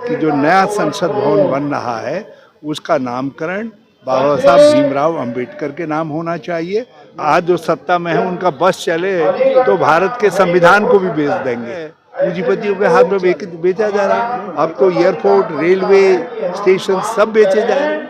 कि जो नया संसद भवन बन रहा है उसका नामकरण बाबा साहब भीमराव अंबेडकर के नाम होना चाहिए। आज जो सत्ता में है उनका बस चले तो भारत के संविधान को भी बेच देंगे। पूंजीपतियों के हाथ में बेचा जा रहा है। अब तो एयरपोर्ट, रेलवे स्टेशन सब बेचे जा रहे हैं।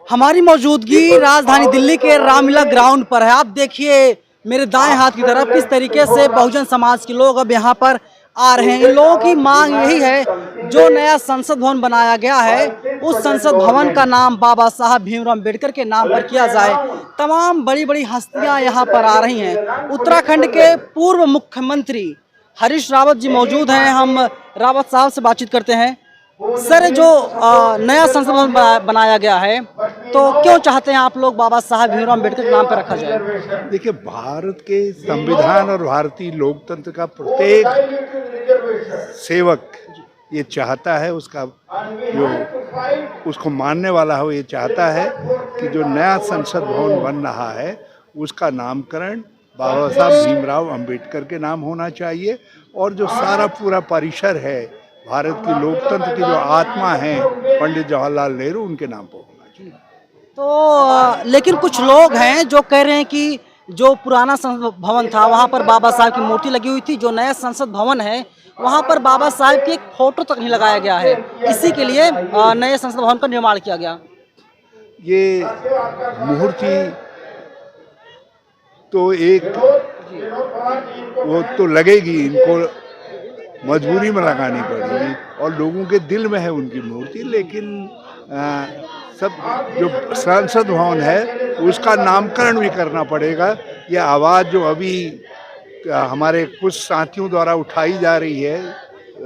हमारी मौजूदगी राजधानी दिल्ली के रामलीला ग्राउंड पर है। आप देखिए मेरे दाएं हाथ की तरफ किस तरीके से बहुजन समाज के लोग अब यहाँ पर आ रहे हैं। इन लोगों की मांग यही है, जो नया संसद भवन बनाया गया है उस संसद भवन का नाम बाबा साहब भीमराव अंबेडकर के नाम पर किया जाए। तमाम बड़ी बड़ी हस्तियां यहाँ पर आ रही हैं। उत्तराखंड के पूर्व मुख्यमंत्री हरीश रावत जी मौजूद हैं। हम रावत साहब से बातचीत करते हैं। सर, जो नया संसद भवन बनाया गया है तो क्यों चाहते हैं आप लोग बाबा साहब भीमराव अंबेडकर के नाम पर रखा जाए? देखिए, भारत के संविधान और भारतीय लोकतंत्र का प्रत्येक सेवक ये चाहता है, उसका जो उसको मानने वाला हो ये चाहता है कि जो नया संसद भवन बन रहा है उसका नामकरण बाबा साहब भीमराव अंबेडकर के नाम होना चाहिए। और जो सारा पूरा परिसर है भारत की लोकतंत्र की जो आत्मा है पंडित जवाहरलाल नेहरू, उनके नाम पर होना चाहिए। तो लेकिन कुछ लोग हैं जो कह रहे हैं कि जो पुराना संसद भवन था वहां पर बाबा साहब की मूर्ति लगी हुई थी, जो नया संसद भवन है वहां पर बाबा साहब की एक फोटो तक नहीं लगाया गया है। इसी के लिए नए संसद भवन का निर्माण किया गया। ये मूर्ति तो एक वो तो लगेगी, इनको मजबूरी में लगानी पड़ेगी और लोगों के दिल में है उनकी मूर्ति। लेकिन सब जो संसद भवन है उसका नामकरण भी करना पड़ेगा। ये आवाज़ जो अभी हमारे कुछ साथियों द्वारा उठाई जा रही है,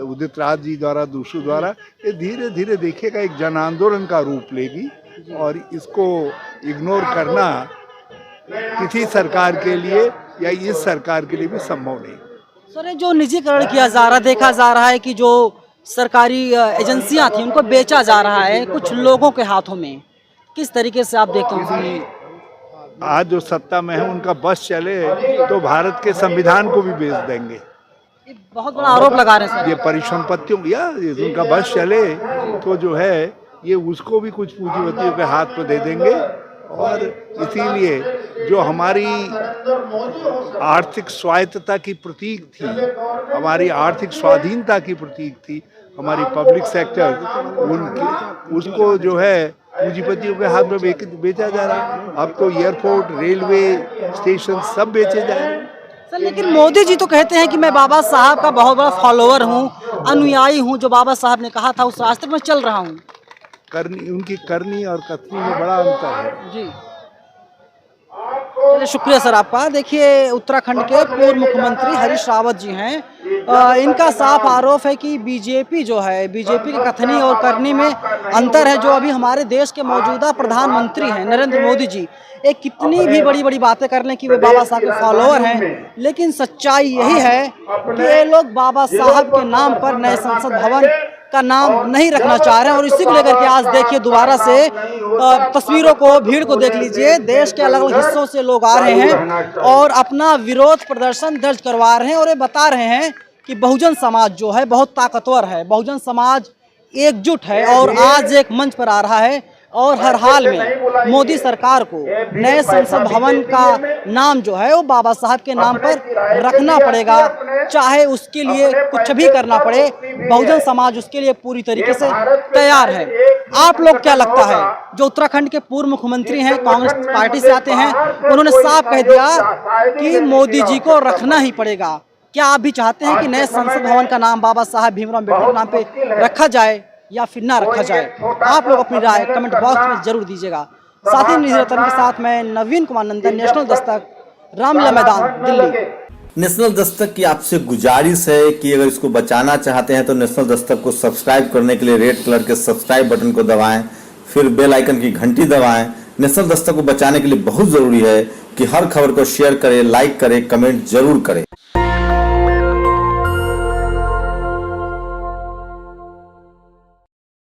उदित राज जी द्वारा, दूसरों द्वारा, ये धीरे धीरे देखिएगा एक जन आंदोलन का रूप लेगी। और इसको इग्नोर करना किसी सरकार के लिए या इस सरकार के लिए भी संभव नहीं। सर, जो निजीकरण किया जा रहा है, देखा जा रहा है कि जो सरकारी एजेंसियां थी उनको बेचा जा रहा है कुछ लोगों के हाथों में। किस तरीके से आप देखते हैं? आज जो सत्ता में है उनका बस चले तो भारत के संविधान को भी बेच देंगे। ये बहुत बड़ा आरोप लगा रहे हैं सर। ये परिसंपत्तियों या उनका बस चले तो जो है ये उसको भी कुछ पूंजीपतियों के हाथ में दे देंगे। और इसीलिए जो हमारी आर्थिक स्वायत्तता की प्रतीक थी, हमारी आर्थिक स्वाधीनता की प्रतीक थी, हमारी पब्लिक सेक्टर, उनकी उसको जो है पूंजीपतियों के हाथ में बेचा जा रहा है। अब तो एयरपोर्ट, रेलवे स्टेशन सब बेचे जा रहे हैं। सर, लेकिन मोदी जी तो कहते हैं कि मैं बाबा साहब का बहुत बड़ा फॉलोअर हूँ, अनुयायी हूँ, जो बाबा साहब ने कहा था उस रास्ते में चल रहा हूँ। उनकी करनी और कथनी में बड़ा अंतर है जी। चलिए, शुक्रिया सर आपका। देखिए, उत्तराखंड के पूर्व मुख्यमंत्री हरीश रावत जी हैं। इनका साफ आरोप है कि बीजेपी जो है, बीजेपी की कथनी और करनी में अंतर है। जो अभी हमारे देश के मौजूदा प्रधानमंत्री हैं नरेंद्र मोदी जी, एक कितनी भी बड़ी बड़ी बातें कर लें कि वे बाबा साहब के फॉलोअर हैं, लेकिन सच्चाई यही है कि ये लोग बाबा साहब के नाम पर नए संसद भवन का नाम नहीं रखना चाह रहे हैं। और इसी को लेकर के आज देखिए दोबारा से तस्वीरों को, भीड़ को देख लीजिए। देश के अलग अलग हिस्सों से लोग आ रहे हैं और अपना विरोध प्रदर्शन दर्ज करवा रहे हैं। और ये बता रहे हैं कि बहुजन समाज जो है बहुत ताकतवर है, बहुजन समाज एकजुट है और आज एक मंच पर आ रहा है। और हर हाल में मोदी सरकार को नए संसद भवन का नाम जो है वो बाबा साहब के नाम पर रखना पड़ेगा, चाहे उसके लिए कुछ भी करना पड़े। बहुजन समाज उसके लिए पूरी तरीके से तैयार है। आप लोग क्या लगता है? जो उत्तराखंड के पूर्व मुख्यमंत्री हैं, कांग्रेस पार्टी से आते हैं, उन्होंने साफ कह दिया कि मोदी जी को रखना ही पड़ेगा। क्या आप भी चाहते हैं कि नए संसद भवन का नाम बाबा साहब भीमराव अंबेडकर के नाम पे रखा जाए या फिर ना रखा जाए? आप लोग अपनी राय कमेंट बॉक्स में जरूर दीजिएगा। साथ ही निधि रतन के साथ मैं नवीन कुमार नंदन, नेशनल दस्तक, रामलीला मैदान, दिल्ली। नेशनल दस्तक की आपसे गुजारिश है कि अगर इसको बचाना चाहते हैं तो नेशनल दस्तक को सब्सक्राइब करने के लिए रेड कलर के सब्सक्राइब बटन को दबाएं, फिर बेल आइकन की घंटी दबाएं। नेशनल दस्तक को बचाने के लिए बहुत जरूरी है कि हर खबर को शेयर करें, लाइक करें, कमेंट जरूर करें।